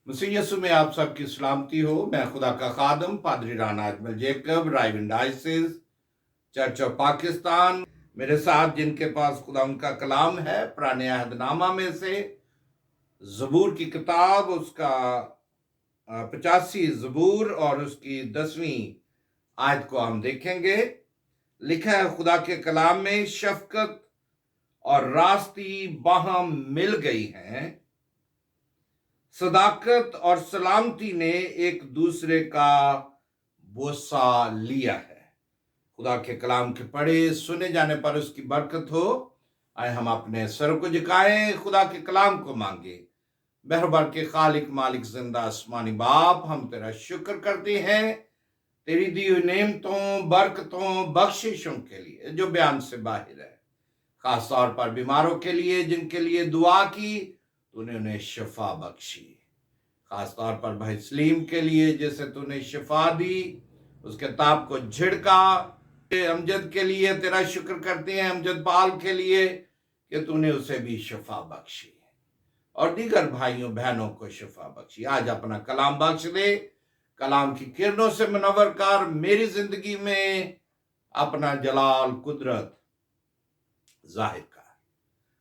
मसीह यीशु में आप सबकी सलामती हो। मैं खुदा का खादम पादरी Rana Ajmal Jacob, Raiwind diocese church of Pakistan. मेरे साथ जिनके पास खुदा उनका कलाम है, पुराने अहदनामा में से ज़बूर की किताब, उसका 85 ज़बूर और उसकी 10वीं आयत को हम देखेंगे। लिखा है खुदा के कलाम में, शफकत और रास्ती बाहम मिल गई हैं, सदाकत और सलामती ने एक दूसरे का बोसा लिया है। खुदा के कलाम के पढ़े सुने जाने पर उसकी बरकत हो। आए हम अपने सर को झुकाएं, खुदा के कलाम को मांगे। बहरबार के खालिक मालिक जिंदा आसमानी बाप, हम तेरा शुक्र करते हैं तेरी दी हुई नेमतों, बरकतों, बख्शिशों के लिए जो बयान से बाहर है। खास तौर पर बीमारों के लिए जिनके लिए दुआ की, तूने उन्हें शिफा बख्शी। खास तौर पर भाई सलीम के लिए जैसे तूने शिफा दी, उसके ताप को झिड़का। अमजद के लिए तेरा शुक्र करते हैं, अमजद पाल के लिए कि तूने उसे भी शिफा बख्शी और दीगर भाइयों बहनों को शिफा बख्शी। आज अपना कलाम बख्श दे, कलाम की किरणों से मुनव्वर कर, मेरी जिंदगी में अपना जलाल कुदरत जाहिर कर,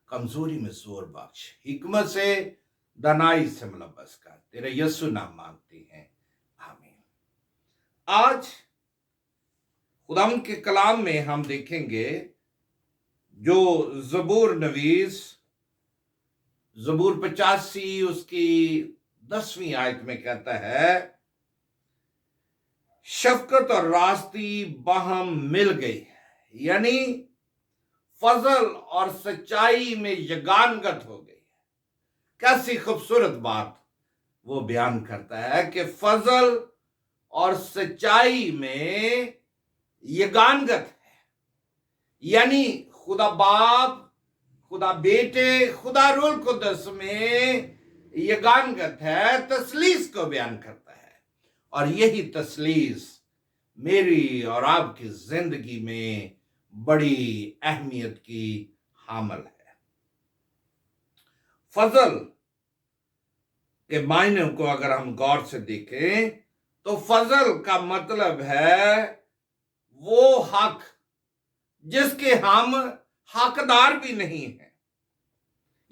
कमजोरी में जोर बख्श, हिकमत से दनाई से मुलव्वस कर। तेरे यीशु नाम मांगते हैं, आमीन। आज खुदाम के कलाम में हम देखेंगे जो ज़बूर नवीस ज़बूर 85 उसकी 10वीं आयत में कहता है, शफकत और रास्ती बाहम मिल गई, यानी फजल और सच्चाई में यगानगत हो गई। कैसी खूबसूरत बात वो बयान करता है कि फजल और सच्चाई में यगानगत है, यानी खुदा बाप, खुदा बेटे, खुदा रूह कुद्दस में यगानगत है, तसलीस को बयान करता है। और यही तसलीस मेरी और आपकी जिंदगी में बड़ी अहमियत की हामिल है। फजल के मायने को अगर हम गौर से देखें तो फजल का मतलब है वो हक जिसके हम हकदार भी नहीं हैं,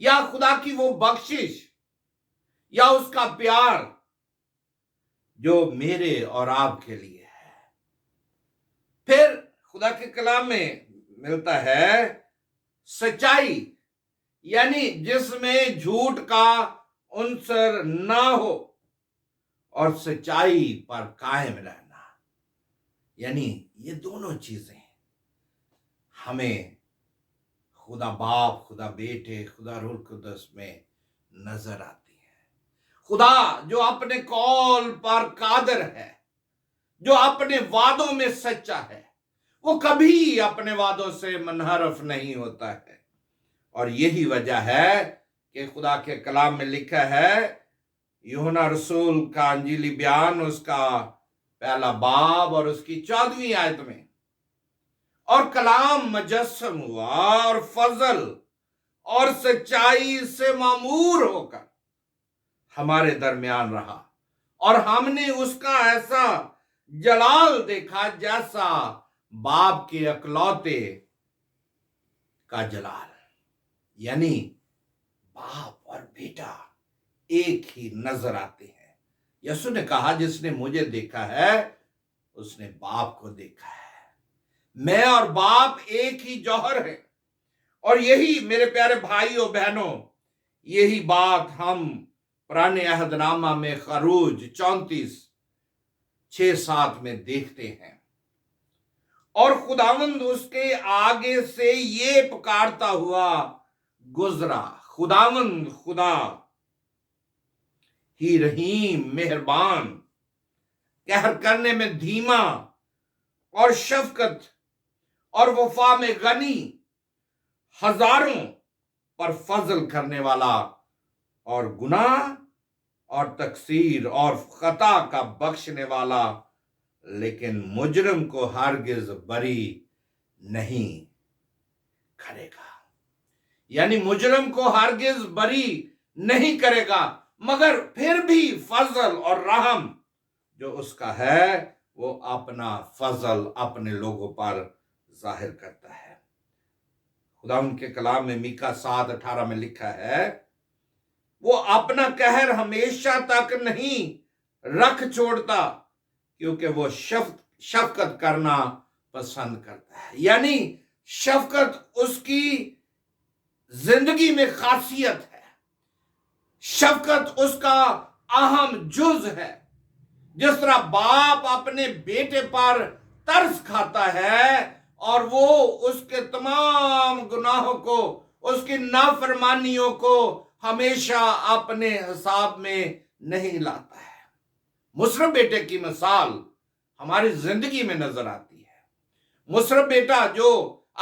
या खुदा की वो बख्शिश या उसका प्यार जो मेरे और आपके लिए है। फिर खुदा के कलाम में मिलता है सच्चाई, यानी जिसमें झूठ का उनसर ना हो और सच्चाई पर कायम रहना, यानी ये दोनों चीजें हमें खुदा बाप, खुदा बेटे, खुदा रूह कुद्दस में नजर आती है। खुदा जो अपने कौल पर कादर है, जो अपने वादों में सच्चा है, वो कभी अपने वादों से मनहरफ नहीं होता है। और यही वजह है कि खुदा के कलाम में लिखा है, यूहन्ना रसूल का अंजीली बयान उसका पहला बाब और उसकी 14वीं आयत में, और कलाम मुजस्सम हुआ और फजल और सच्चाई से मामूर होकर हमारे दरमियान रहा, और हमने उसका ऐसा जलाल देखा जैसा बाप के अकलौते का जलाल, यानी बाप और बेटा एक ही नजर आते हैं। यीशु ने कहा, जिसने मुझे देखा है उसने बाप को देखा है। मैं और बाप एक ही जौहर है। और यही मेरे प्यारे भाइयों बहनों, यही बात हम पुराने अहदनामा में खरूज 34:6-7 में देखते हैं। और खुदावंद उसके आगे से ये पुकारता हुआ गुजरा, खुदावंद खुदा ही रहीम मेहरबान, कहर करने में धीमा और शफकत और वफा में गनी, हजारों पर फजल करने वाला और गुनाह और तकसीर और खता का बख्शने वाला, लेकिन मुजरिम को हरगिज बरी नहीं करेगा, यानी मुजरिम को हरगिज बरी नहीं करेगा। مگر پھر بھی فضل اور رحم جو اس کا ہے وہ اپنا فضل اپنے لوگوں پر ظاہر کرتا ہے۔ خدا ان کے کلام میں میکا 7:18 میں لکھا ہے، وہ اپنا قہر ہمیشہ تک نہیں رکھ چھوڑتا کیونکہ وہ شفقت کرنا پسند کرتا ہے۔ یعنی شفقت اس کی زندگی میں خاصیت ہے، شفقت اس کا اہم جز ہے۔ جس طرح باپ اپنے بیٹے پر ترس کھاتا ہے اور وہ اس کے تمام گناہوں کو، اس کی نافرمانیوں کو ہمیشہ اپنے حساب میں نہیں لاتا ہے۔ مصرف بیٹے کی مثال ہماری زندگی میں نظر آتی ہے۔ مصرف بیٹا جو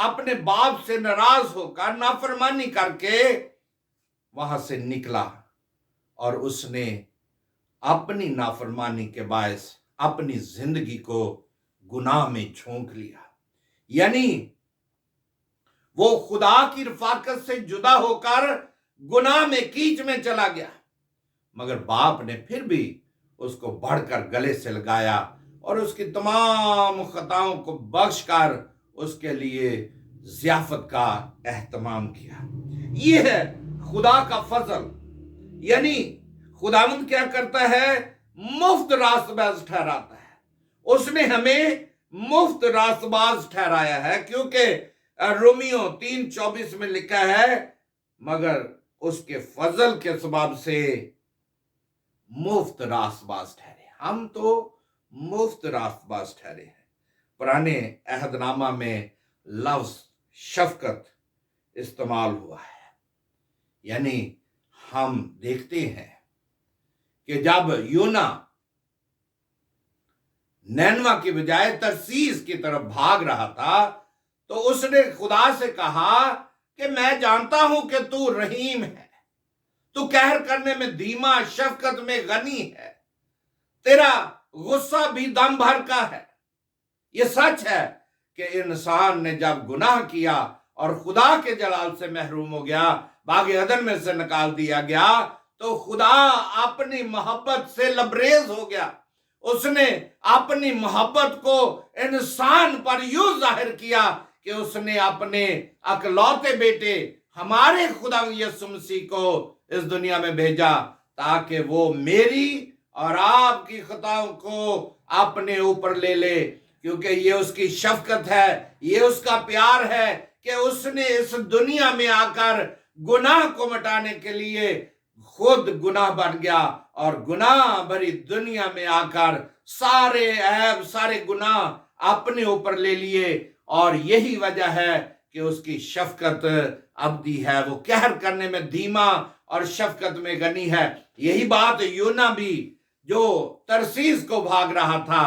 اپنے باپ سے ناراض ہو کر، نافرمانی کر کے وہاں سے نکلا اور اس نے اپنی نافرمانی کے باعث اپنی زندگی کو گناہ میں جھونک لیا، یعنی وہ خدا کی رفاقت سے جدا ہو کر گناہ میں کیچ میں چلا گیا، مگر باپ نے پھر بھی اس کو بڑھ کر گلے سے لگایا اور اس کی تمام خطاؤں کو بخش کر اس کے لیے ضیافت کا اہتمام کیا۔ یہ ہے خدا کا فضل، یعنی خداوند کیا کرتا ہے؟ مفت راست باز ٹھہراتا ہے۔ اس نے ہمیں مفت راست باز ٹھہرایا ہے، کیونکہ رومیو 3:24 میں لکھا ہے، مگر اس کے فضل کے سبب سے مفت راست باز ٹھہرے۔ ہم تو مفت راست باز ٹھہرے ہیں۔ پرانے عہد نامہ میں لفظ شفقت استعمال ہوا ہے، یعنی ہم دیکھتے ہیں کہ جب یونا نینوا کی بجائے ترسیس کی طرف بھاگ رہا تھا تو اس نے خدا سے کہا کہ میں جانتا ہوں کہ تو رحیم ہے، تو قہر کرنے میں دھیما، شفقت میں غنی ہے، تیرا غصہ بھی دم بھر کا ہے۔ یہ سچ ہے کہ انسان نے جب گناہ کیا اور خدا کے جلال سے محروم ہو گیا، باغ عدن میں سے نکال دیا گیا، تو خدا اپنی محبت سے لبریز ہو گیا۔ اس نے اپنی محبت کو انسان پر یوں ظاہر کیا کہ اس نے اپنے اکلوتے بیٹے ہمارے خدا یسوع مسیح کو اس دنیا میں بھیجا تاکہ وہ میری اور آپ کی خطاؤں کو اپنے اوپر لے لے، کیونکہ یہ اس کی شفقت ہے، یہ اس کا پیار ہے کہ اس نے اس دنیا میں آ کر گناہ کو مٹانے کے لیے خود گناہ بن گیا اور گناہ بھری دنیا میں آ کر سارے عیب، سارے گناہ اپنے اوپر لے لیے، اور یہی وجہ ہے کہ اس کی شفقت ابدی ہے، وہ قہر کرنے میں دھیما اور شفقت میں غنی ہے۔ یہی بات یونا بھی جو ترسیس کو بھاگ رہا تھا،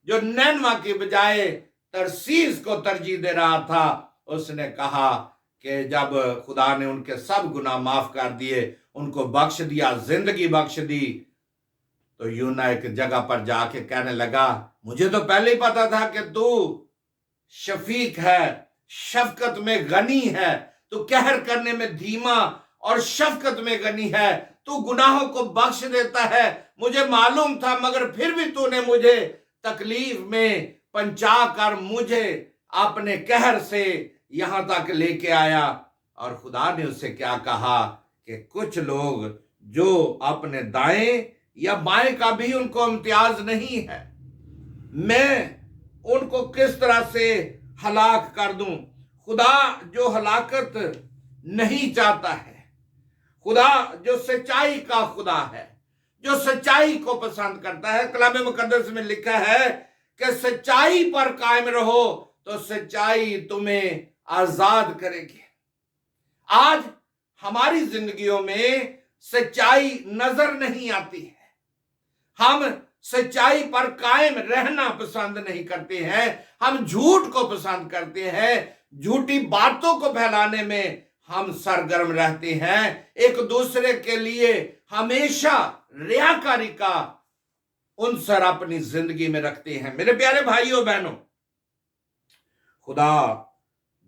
جو نینوا کی بجائے ترسیس کو ترجیح دے رہا تھا، اس نے کہا کہ جب خدا نے ان کے سب گناہ معاف کر دیے، ان کو بخش دیا، زندگی بخش دی، تو یونا ایک جگہ پر جا کے کہنے لگا، مجھے تو پہلے ہی پتا تھا کہ تو شفیق ہے، شفقت میں غنی ہے، تو قہر کرنے میں دھیما اور شفقت میں غنی ہے، تو گناہوں کو بخش دیتا ہے، مجھے معلوم تھا، مگر پھر بھی تو نے مجھے تکلیف میں پہنچا کر مجھے اپنے قہر سے یہاں تک لے کے آیا۔ اور خدا نے اسے کیا کہا کہ کچھ لوگ جو اپنے دائیں یا بائیں کا بھی ان کو امتیاز نہیں ہے، میں ان کو کس طرح سے ہلاک کر دوں۔ خدا جو ہلاکت نہیں چاہتا ہے، خدا جو سچائی کا خدا ہے، جو سچائی کو پسند کرتا ہے۔ کلام مقدس میں لکھا ہے کہ سچائی پر قائم رہو تو سچائی تمہیں آزاد کرے گی۔ آج ہماری زندگیوں میں سچائی نظر نہیں آتی ہے، ہم سچائی پر قائم رہنا پسند نہیں کرتے ہیں، ہم جھوٹ کو پسند کرتے ہیں، جھوٹی باتوں کو پھیلانے میں ہم سرگرم رہتے ہیں، ایک دوسرے کے لیے ہمیشہ ریاکاری کا عنصر اپنی زندگی میں رکھتے ہیں۔ میرے پیارے بھائیوں بہنوں، خدا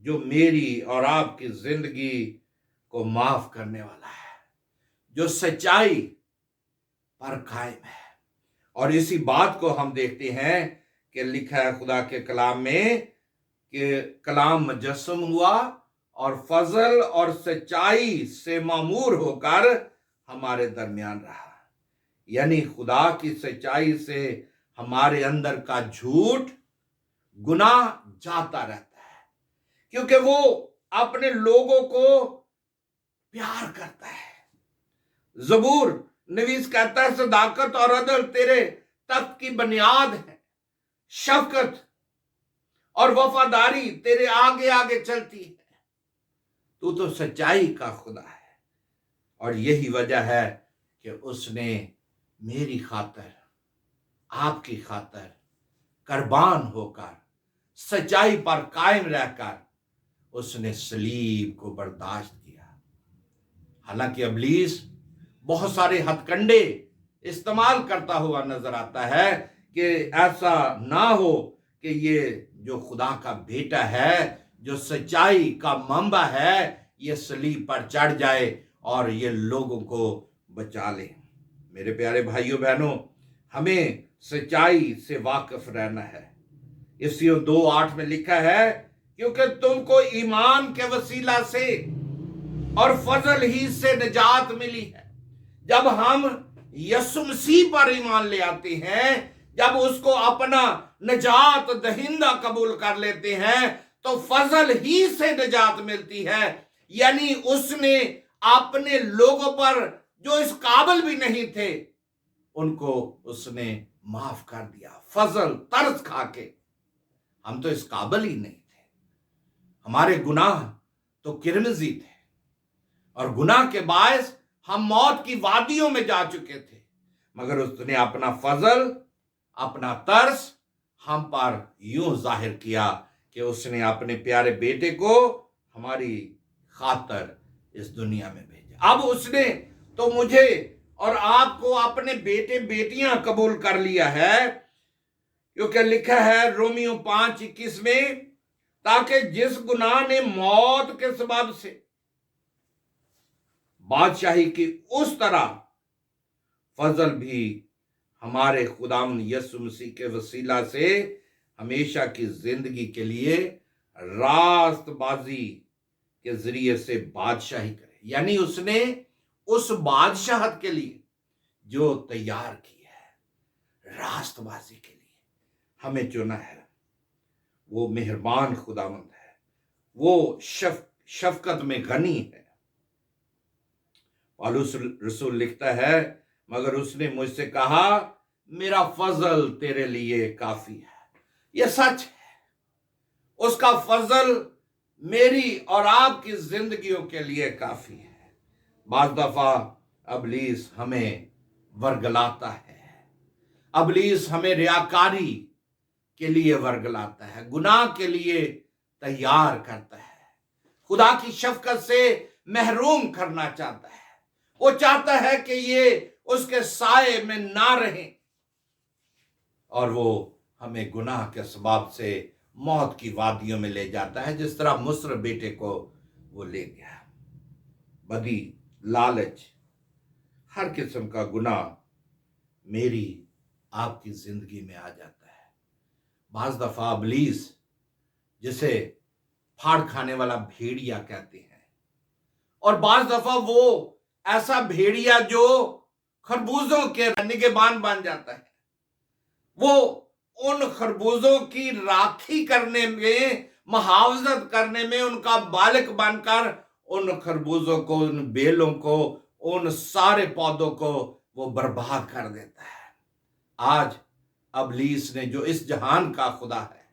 جو میری اور آپ کی زندگی کو معاف کرنے والا ہے، جو سچائی पर कायम है। और इसी बात को हम देखते हैं कि लिखा है खुदा के कलाम में कि कलाम मुजस्सम हुआ और फजल और सच्चाई से मामूर होकर हमारे दरमियान रहा। यानी खुदा की सच्चाई से हमारे अंदर का झूठ गुनाह जाता रहता है, क्योंकि वो अपने लोगों को प्यार करता है। जबूर नवीस कहता है, सदाकत और अदल तेरे तख्त की बुनियाद है, शफकत और वफादारी तेरे आगे आगे चलती है। तू तो सच्चाई का खुदा है। और यही वजह है कि उसने मेरी खातिर, आपकी खातिर कुर्बान होकर, सच्चाई पर कायम रहकर उसने सलीब को बर्दाश्त किया। हालांकि इब्लीस बहुत सारे हथकंडे इस्तेमाल करता हुआ नजर आता है कि ऐसा ना हो कि ये जो खुदा का बेटा है, जो सच्चाई का मंबा है, ये सलीब पर चढ़ जाए और ये लोगों को बचा ले। मेरे प्यारे भाइयों बहनों, हमें सच्चाई से वाकिफ रहना है। इफ्सियों 2:8 में लिखा है, क्योंकि तुमको ईमान के वसीला से और फजल ही से निजात मिली है। जब हम यीशु मसीह पर ईमान ले आते हैं, जब उसको अपना निजात दहिंदा कबूल कर लेते हैं, तो फजल ही से निजात मिलती है। यानी उसने अपने लोगों पर जो इस काबिल भी नहीं थे, उनको उसने माफ कर दिया। फजल तरस खा के, हम तो इस काबिल ही नहीं थे, हमारे गुनाह तो किरमजी थे और गुनाह के बायस हम मौत की वादियों में जा चुके थे, मगर उसने अपना फजल, अपना तरस हम पर यूं जाहिर किया कि उसने अपने प्यारे बेटे को हमारी खातिर इस दुनिया में भेजा। अब उसने तो मुझे और आपको अपने बेटे बेटियां कबूल कर लिया है, क्योंकि लिखा है रोमियो 5:21 में, ताकि जिस गुनाह ने मौत के सबब से बादशाही की, उस तरह फजल भी हमारे खुदावंद यीशु मसीह के वसीला से हमेशा की जिंदगी के लिए रास्तबाजी के जरिए से बादशाही करे। यानी उसने उस बादशाहत के लिए जो तैयार की है, रास्तबाजी के लिए हमें चुना है। वो मेहरबान खुदावंद है, वो शफकत में गनी है। पौलुस रसूल लिखता है, मगर उसने मुझसे कहा, मेरा फजल तेरे लिए काफी है। यह सच है, उसका फजल मेरी और आपकी जिंदगियों के लिए काफी है। बाज़ दफा इब्लीस हमें वर्गलाता है, इब्लीस हमें रियाकारी के लिए वर्गलाता है, गुनाह के लिए तैयार करता है, खुदा की शफकत से महरूम करना चाहता है। वो चाहता है कि ये उसके साए में ना रहें और वो हमें गुनाह के सबब से मौत की वादियों में ले जाता है, जिस तरह मुस्र बेटे को वो ले गया। बदी, लालच, हर किस्म का गुनाह मेरी आपकी जिंदगी में आ जाता है। बाज़ दफा इब्लीस, जिसे फाड़ खाने वाला भेड़िया कहते हैं, और बाज़ दफा वो ऐसा भेड़िया जो खरबूजों के निगहबान बन जाता है, वो उन खरबूजों की राखी करने में, मुहावजत करने में उनका बालिक बनकर उन खरबूजों को, उन बेलों को, उन सारे पौधों को वो बर्बाद कर देता है। आज इब्लीस ने, जो इस जहान का खुदा है,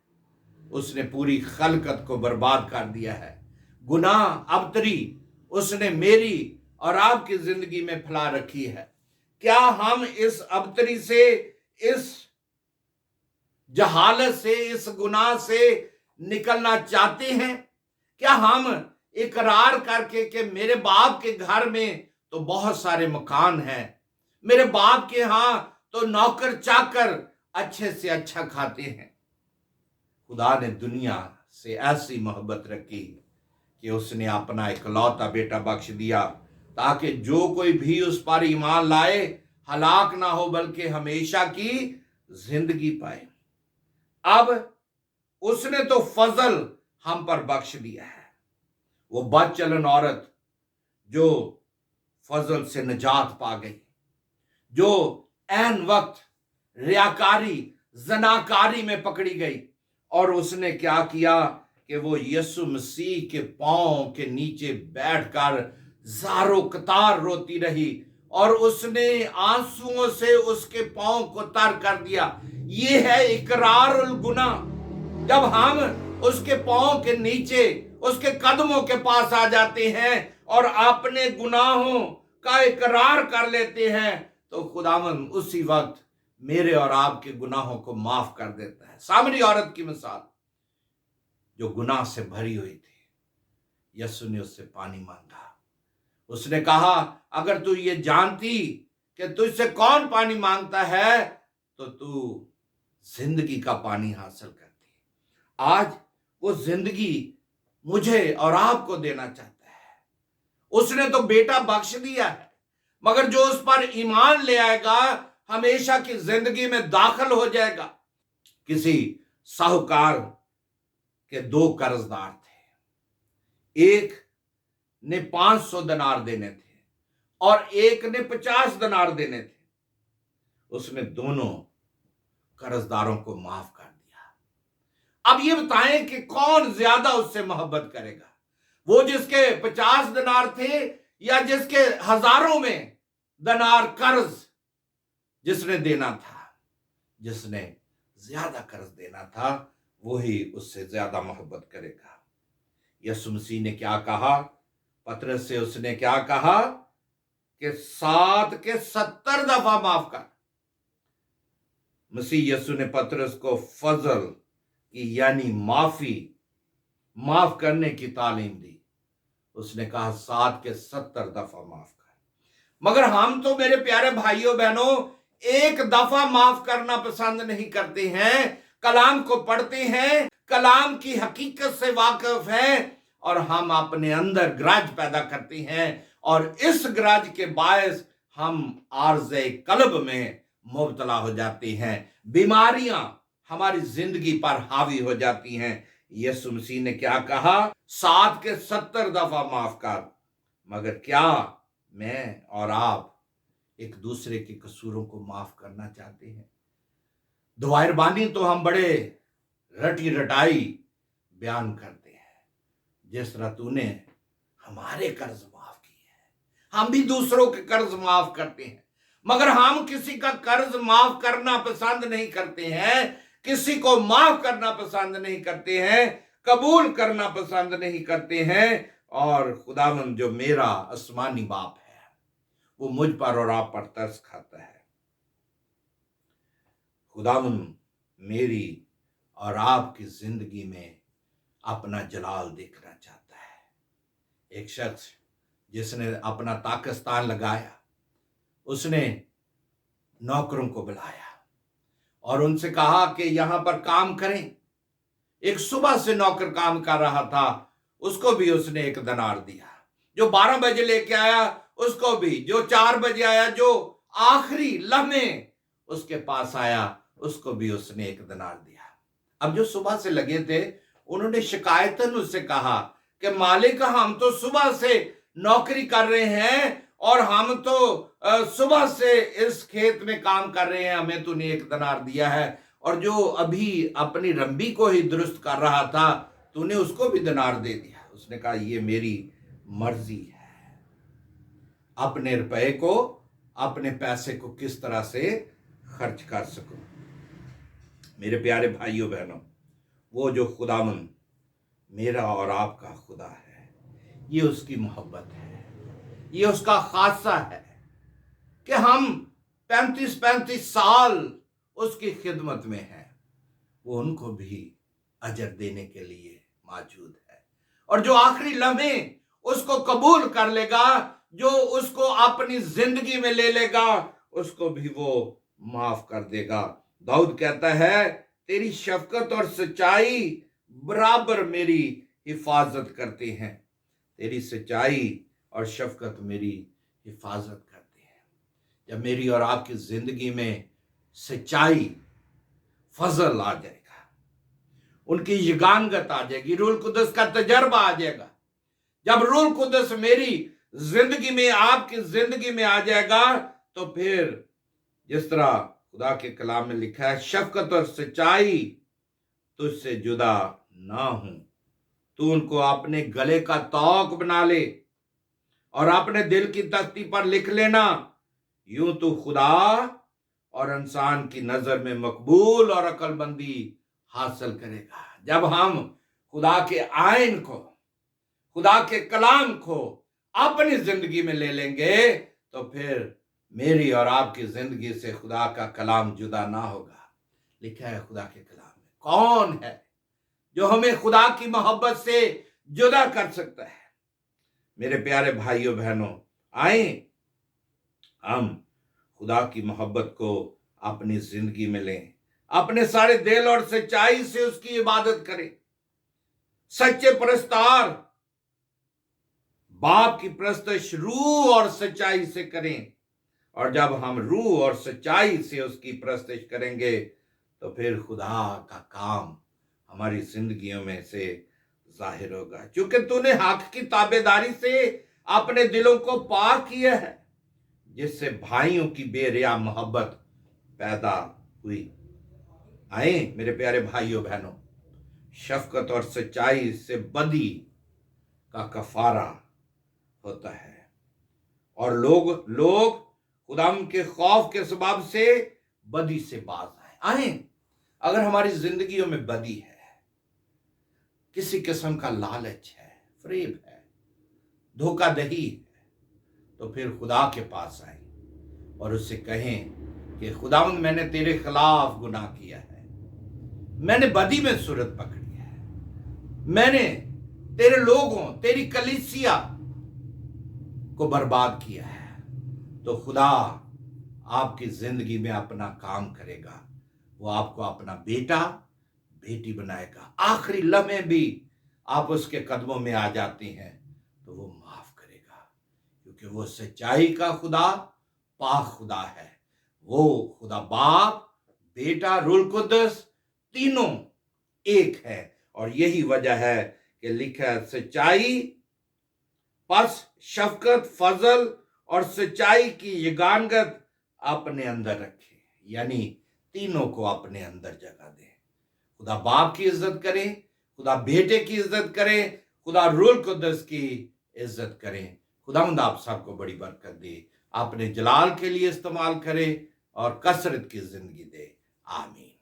उसने पूरी खलकत को बर्बाद कर दिया है। गुनाह, अबतरी उसने मेरी और आपकी जिंदगी में फैला रखी है। क्या हम इस अबतरी से, इस जहालत से, इस गुनाह से निकलना चाहते हैं? क्या हम इकरार करके कि मेरे बाप के घर में तो बहुत सारे मकान हैं, मेरे बाप के यहां तो नौकर चाकर अच्छे से अच्छा खाते हैं। खुदा ने दुनिया से ऐसी मोहब्बत रखी कि उसने अपना इकलौता बेटा बख्श दिया, ताकि जो कोई भी उस पर ईमान लाए हलाक ना हो बल्कि हमेशा की जिंदगी पाए। अब उसने तो फजल हम पर बख्श दिया है। वो बदचलन औरत जो फजल से निजात पा गई, जो ऐन वक्त रियाकारी जनाकारी में पकड़ी गई, और उसने क्या किया कि वो यीशु मसीह के पांव के नीचे बैठकर जारो कतार रोती रही और उसने आंसुओं से उसके पांव को तर कर दिया। ये है इकरारुल गुनाह। जब हम उसके पांव के नीचे उसके कदमों के पास आ जाते हैं और अपने गुनाहों का इकरार कर लेते हैं, तो खुदावन उसी वक्त मेरे और आपके गुनाहों को माफ कर देता है। सामरी औरत की मिसाल, जो गुनाह से भरी हुई थी, यीशु ने उससे पानी मांगा। उसने कहा, अगर तू ये जानती कि तुझसे कौन पानी मांगता है तो तू जिंदगी का पानी हासिल करती। आज वो जिंदगी मुझे और आपको देना चाहता है। उसने तो बेटा बख्श दिया है, मगर जो उस पर ईमान ले आएगा हमेशा की जिंदगी में दाखिल हो जाएगा। किसी साहूकार के 2 कर्जदार थे। एक ने 500 दिनार देने थे और एक ने 50 दिनार देने थे। उसने दोनों कर्जदारों को माफ कर दिया। अब ये बताएं कि कौन ज्यादा उससे मोहब्बत करेगा, वो जिसके 50 दिनार थे या जिसके हजारों में दिनार कर्ज जिसने देना था। जिसने ज्यादा कर्ज देना था वही उससे ज्यादा मोहब्बत करेगा। यीशु मसीह ने क्या कहा? पतरस से उसने क्या कहा कि 7 के 70 दफा माफ कर। मसीह यीशु ने पतरस को फजल की यानी माफ करने की तालीम दी। उसने कहा 7 के 70 दफा माफ कर। मगर हम तो मेरे प्यारे भाइयों बहनों एक दफा माफ करना पसंद नहीं करते हैं। कलाम को पढ़ते हैं, कलाम की हकीकत से वाकिफ हैं और हम अपने अंदर ग्रज पैदा करते हैं और इस ग्रज के बायस हम आर्ज़े कल्ब में मुब्तला हो जाते हैं। बीमारियां हमारी जिंदगी पर हावी हो जाती हैं। यीशु मसीह ने क्या कहा? 7 के 70 दफा माफ कर। मगर क्या मैं और आप एक दूसरे के कसूरों को माफ करना चाहते हैं? दुआरबानी तो हम बड़े रटी रटाई बयान करते हैं। जिस तरह तूने हमारे कर्ज माफ किए हैं, हम भी दूसरों के कर्ज माफ करते हैं। मगर हम किसी का कर्ज माफ करना पसंद नहीं करते हैं, किसी को माफ करना पसंद नहीं करते हैं, कबूल करना पसंद नहीं करते हैं। और खुदावंद जो मेरा आसमानी बाप है वो मुझ पर और आप पर तरस खाता है। खुदावंद मेरी और आपकी जिंदगी में अपना जलाल देखना चाहता है। एक शख्स जिसने अपना ताकिस्तान लगाया, उसने नौकरों को बुलाया और उनसे कहा कि यहां पर काम करें। एक सुबह से नौकर काम कर रहा था, उसको भी उसने 1 दिनार दिया। जो 12 बजे लेके आया उसको भी, जो 4 बजे आया, जो आखिरी लम्हे उसके पास आया उसको भी उसने 1 दिनार दिया। अब जो सुबह से लगे थे उन्होंने शिकायतन उससे कहा कि मालिक हम तो सुबह से नौकरी कर रहे हैं और हम तो सुबह से इस खेत में काम कर रहे हैं, हमें तूने 1 दिनार दिया है, और जो अभी अपनी रंबी को ही दुरुस्त कर रहा था तूने उसको भी दिनार दे दिया। उसने कहा ये मेरी मर्जी है, अपने रुपए को, अपने पैसे को किस तरह से खर्च कर सकूं। मेरे प्यारे भाइयों बहनों, वो जो खुदावंद मेरा और आपका खुदा है, ये उसकी मोहब्बत है, ये उसका खासा है कि हम 35-35 साल उसकी खिदमत में हैं। वो उनको भी अजर देने के लिए मौजूद है, और जो आखिरी लम्हे उसको कबूल कर लेगा, जो उसको अपनी जिंदगी में ले लेगा, उसको भी वो माफ कर देगा। दाऊद कहता है तेरी शफकत और सच्चाई बराबर मेरी हिफाजत करते हैं। तेरी सच्चाई और शफकत मेरी हिफाजत करते हैं। जब मेरी और आपकी जिंदगी में सच्चाई, फजल आ जाएगा, उनकी यगानगत आ जाएगी, रूल कुदस का तजर्बा आ जाएगा। जब रूल कुदस मेरी जिंदगी में, आपकी जिंदगी में आ जाएगा, तो फिर जिस तरह खुदा के कलाम में लिखा है, शफकत और सच्चाई तुझसे जुदा ना हूं, तू उनको अपने गले का तौक बना ले और अपने दिल की तख्ती पर लिख लेना। यूं तू खुदा और इंसान की नजर में मकबूल और अक्लमंदी हासिल करेगा। जब हम खुदा के आइन को, खुदा के कलाम को अपनी जिंदगी में ले लेंगे, तो फिर मेरी और आपकी जिंदगी से खुदा का कलाम जुदा ना होगा। लिखा है खुदा के कलाम में, कौन है जो हमें खुदा की मोहब्बत से जुदा कर सकता है। मेरे प्यारे भाइयों बहनों, आए हम खुदा की मोहब्बत को अपनी जिंदगी में लें, अपने सारे दिल और सच्चाई से उसकी इबादत करें। सच्चे परस्तार बाप की परस्तिश रूह और सच्चाई से करें, और जब हम रूह और सच्चाई से उसकी परस्तिश करेंगे, तो फिर खुदा का काम हमारी जिंदगियों में से जाहिर होगा। क्योंकि तूने हक की ताबेदारी से अपने दिलों को पाक किया है, जिससे भाइयों की बेरिया मोहब्बत पैदा हुई। आए मेरे प्यारे भाइयों बहनों, शफकत और सच्चाई से बदी का कफारा होता है, और लोग खुदाम के खौफ के सबब से बदी से बाज आए। अगर हमारी जिंदगियों में बदी है, किसी किस्म का लालच है, फरेब है, धोखाधड़ी है, तो फिर खुदा के पास आए और उससे कहें कि खुदावंद, मैंने तेरे खिलाफ गुनाह किया है, मैंने बदी में सूरत पकड़ी है, मैंने तेरे लोगों, तेरी कलीसिया को बर्बाद किया है। तो खुदा आपकी जिंदगी में अपना काम करेगा, वो आपको अपना बेटा बेटी बनाएगा। आखिरी लम्हे भी आप उसके कदमों में आ जाती हैं तो वो माफ करेगा, क्योंकि वो सच्चाई का खुदा, पाक खुदा है। वो खुदा बाप, बेटा, रूह कुदस तीनों एक है। और यही वजह है कि लिखा है, सच्चाई पस शफकत, फजल और सच्चाई की यगानगत अपने अंदर रखे, यानी तीनों को अपने अंदर जगह दे। खुदा बाप की इज्जत करें, खुदा बेटे की इज्जत करें, खुदा रूह कुदस की इज्जत करें। खुदावंद आप सबको बड़ी बरकत दे, अपने जलाल के लिए इस्तेमाल करे और कसरत की जिंदगी दे। आमीन।